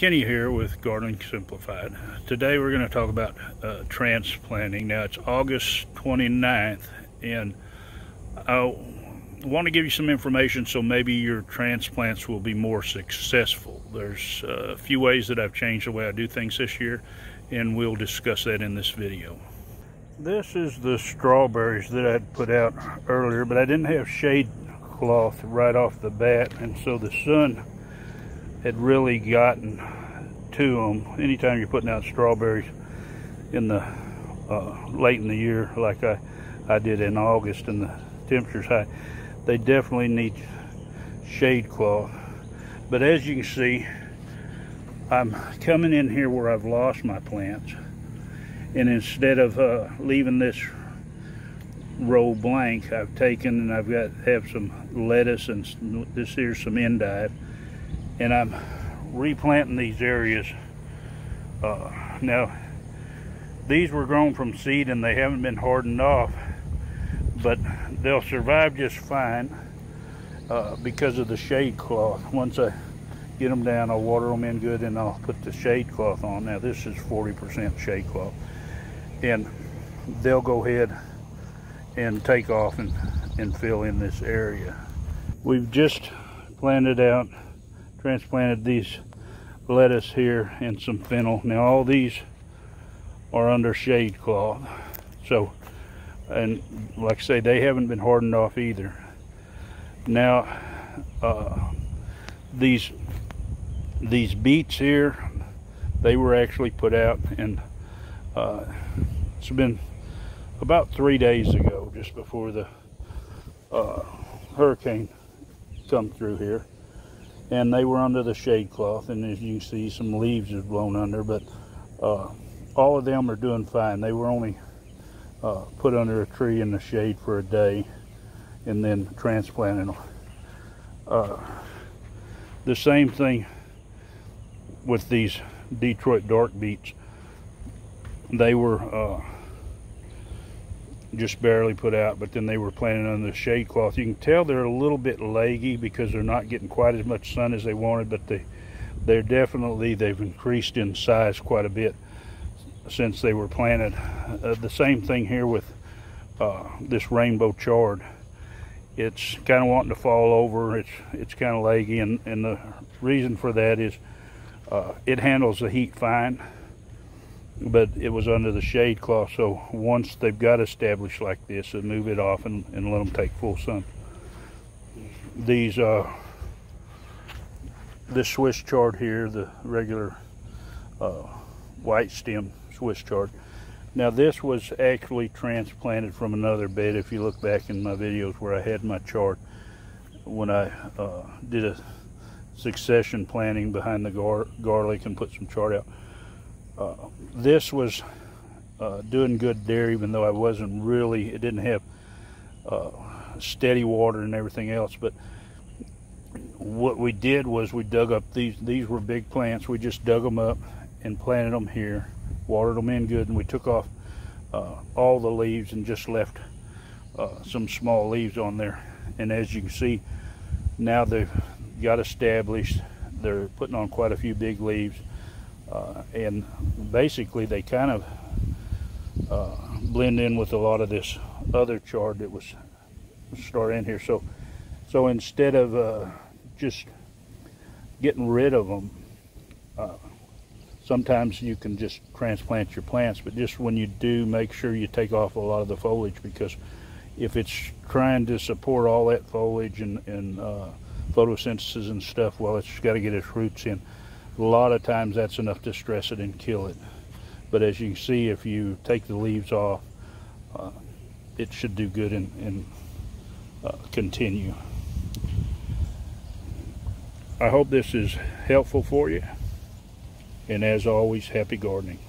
Kenny here with Gardening Simplified. Today we're going to talk about transplanting. Now it's August 29th and I want to give you some information so maybe your transplants will be more successful. There's a few ways that I've changed the way I do things this year, and we'll discuss that in this video. This is the strawberries that I'd put out earlier, but I didn't have shade cloth right off the bat, and so the sun had really gotten to them. Anytime you're putting out strawberries in the late in the year like I did in August and the temperature's high, they definitely need shade cloth. But as you can see, I'm coming in here where I've lost my plants, and instead of leaving this row blank, I've taken and have some lettuce and this here's some endive, and I'm replanting these areas. Now these were grown from seed and they haven't been hardened off, but they'll survive just fine because of the shade cloth. Once I get them down, I'll water them in good and I'll put the shade cloth on. Now this is 40% shade cloth, and they'll go ahead and take off and fill in this area. We've just planted out, transplanted these lettuce here and some fennel. Now all these are under shade cloth, so, and like I say, they haven't been hardened off either. Now these beets here, they were actually put out, and it's been about 3 days ago, just before the hurricane come through here, and they were under the shade cloth, and as you can see, some leaves have blown under, but all of them are doing fine. They were only put under a tree in the shade for a day and then transplanted them. The same thing with these Detroit dark beets. They were just barely put out, but then they were planted under the shade cloth. You can tell they're a little bit leggy because they're not getting quite as much sun as they wanted, but they've increased in size quite a bit since they were planted. The same thing here with this rainbow chard. It's kind of wanting to fall over. It's kind of leggy, and the reason for that is it handles the heat fine, but it was under the shade cloth. So once they've got established like this, they move it off and let them take full sun. These this Swiss chard here, the regular white stem Swiss chard. Now this was actually transplanted from another bed. If you look back in my videos where I had my chard, when I did a succession planting behind the garlic and put some chard out, this was doing good there, even though it didn't have steady water and everything else. But what we did was we dug up these were big plants. We just dug them up and planted them here, watered them in good, and we took off all the leaves and just left some small leaves on there. And as you can see, now they've got established. They're putting on quite a few big leaves, and basically they kind of blend in with a lot of this other chard that was started in here. So instead of just getting rid of them, sometimes you can just transplant your plants, but just when you do, make sure you take off a lot of the foliage, because if it's trying to support all that foliage and photosynthesis and stuff, well, it's got to get its roots in. A lot of times that's enough to stress it and kill it. But as you can see, if you take the leaves off, it should do good and continue. I hope this is helpful for you, and as always, happy gardening.